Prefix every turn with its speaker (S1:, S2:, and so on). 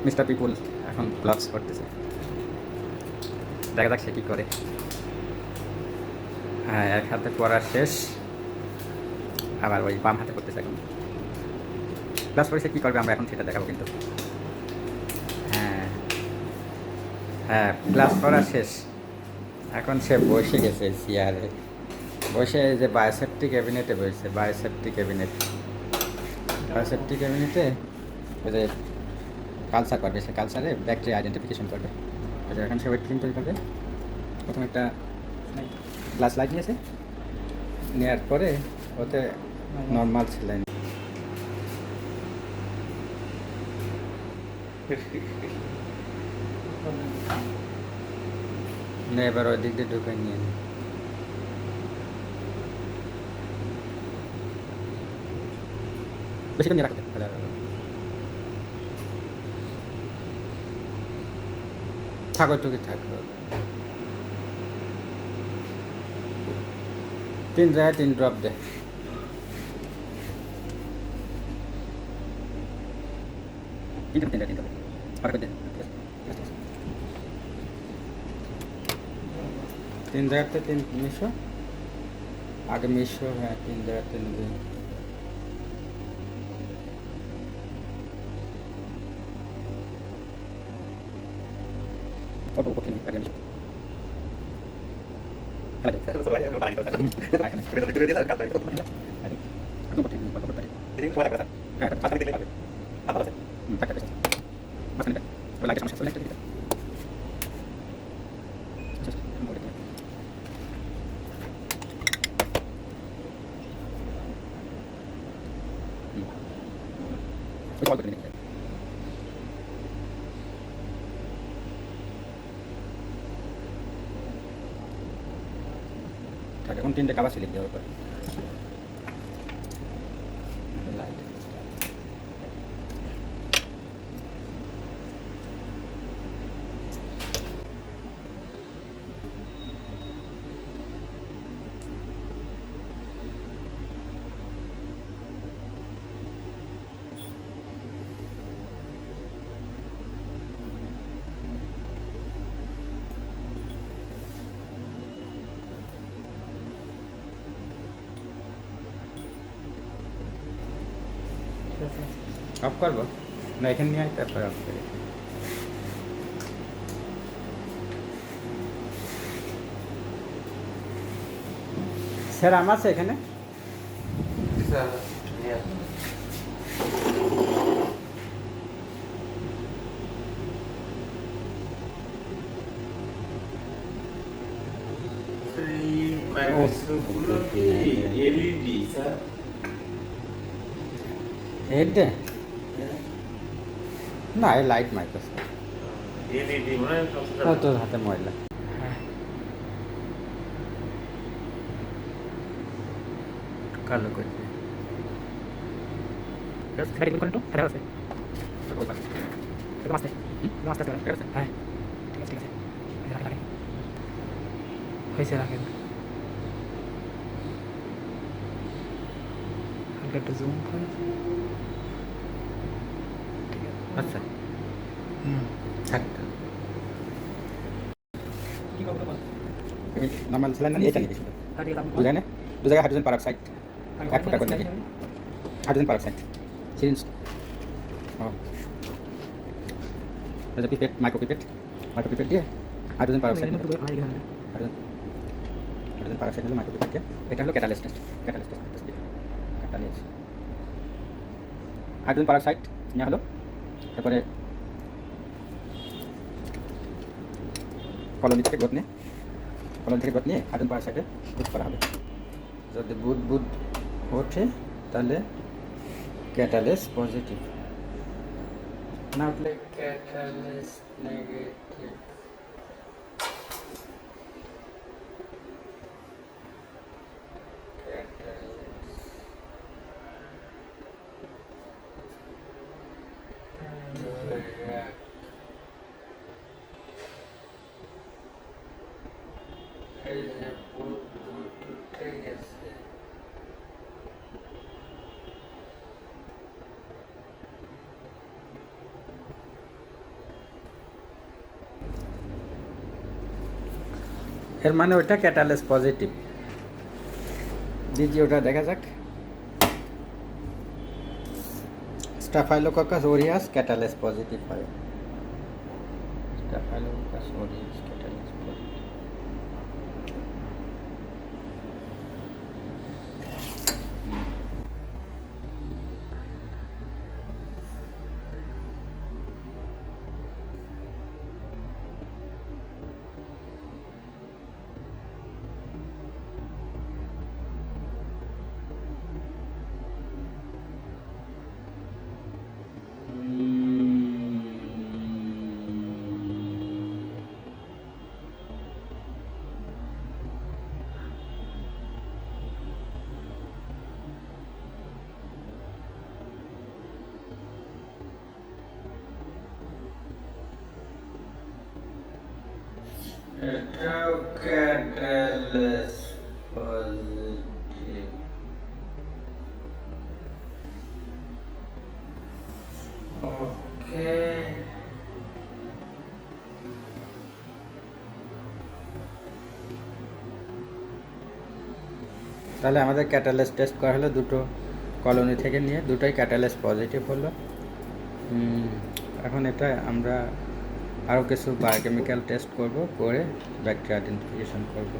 S1: Mister পিপুল এখন gloves করতেছে, দেখা যাক সে কী করে। হ্যাঁ, এক হাতে পড়া শেষ, আবার ওই বাম হাতে করতেছে এখন। গ্লাভস পরে সে কী করবে আমরা এখন সেটা দেখাবো কিন্তু। হ্যাঁ হ্যাঁ, গ্লাভস পরা শেষ, এখন সে বসে গেছে চেয়ারে, বসে যে বায়োসেফটি ক্যাবিনেটে বসেছে, বায়োসেফটি ক্যাবিনেটে ওই যে কালচার করবে, সে কালচারে ব্যাকটেরিয়া আইডেন্টিফিকেশন করবে। এখন সে ওয়েট ক্রিম তৈরি করবে। প্রথম একটা গ্লাস লাইট নিয়েছে, নেওয়ার পরে ওতে নর্মাল ছিলেন এবার ওই দিক দিয়ে ঢুকে নিয়ে বেশি করে নিয়ে রাখতে থাকো টুকি থাকো, 3 জায়গায় 3 ড্রপ দে। तीन জায়গাতে 3 মিশো, আগে মিশো। হ্যাঁ, 3 জায়গাতে নেবে। অল্প কঠিন আগে মিশো। এখন 3টে কাবার সিলিপ দেওয়ার পর অফ করবো না, এখানে নিয়ে আসতে তারপরে অফ করে। স্যার আমার আছে এখানে। এটা না, এই লাইট মাইক্রোস্কোপ এলইডি মানে তোর হাতে ময়লা। কালো করে হয়েছে, রাখেন হালকা একটু জুম করে। আচ্ছা, নর্মাল ছিলেন না, এটা নিবি শুধু বুঝলেন। 2 জায়গায় হাইড্রোজেন পারঅক্সাইড 1 ফুটা করে নিবি, hydrogen peroxide syringe. Pipette, micro pipette দিয়ে হাইড্রোজেন পারঅক্সাইড, হাইড্রোজেন পারঅক্সাইড হলো মাইক্রো পিপেট দিয়ে। এটা হলো ক্যাটালিস্ট টেস্ট, হাইড্রোজেন পারঅক্সাইড নেওয়া হলো। তারপরে কলোনি থেকে গোদ নিয়ে হাইড্রোজেন পারঅক্সাইডে বুট করা হবে। যদি বুট ওঠে তাহলে ক্যাটালিস পজিটিভ, না উঠলে ক্যাটালিস নেগেটিভ। এই যে বুট উঠে গেছে। এর মানে ওটা ক্যাটালেস পজিটিভ। দিদি ওটা দেখা যাক। স্টাফাইলোককাস অরিয়াস ক্যাটালেস পজিটিভ হয়। স্টাফাইলোককাস অরিয়াস ক্যাটালেস পজিটিভ। এটাও ক্যাটালেস পজিটিভ। ওকে, তাহলে আমাদের ক্যাটালেস টেস্ট করা হলো, দুটো কলোনি থেকে নিয়ে দুটোই ক্যাটালেস পজিটিভ হলো। এখন এটা আমরা আরও কিছু বায়োকেমিক্যাল টেস্ট করব, করে ব্যাকটেরিয়া আইডেন্টিফিকেশন করব।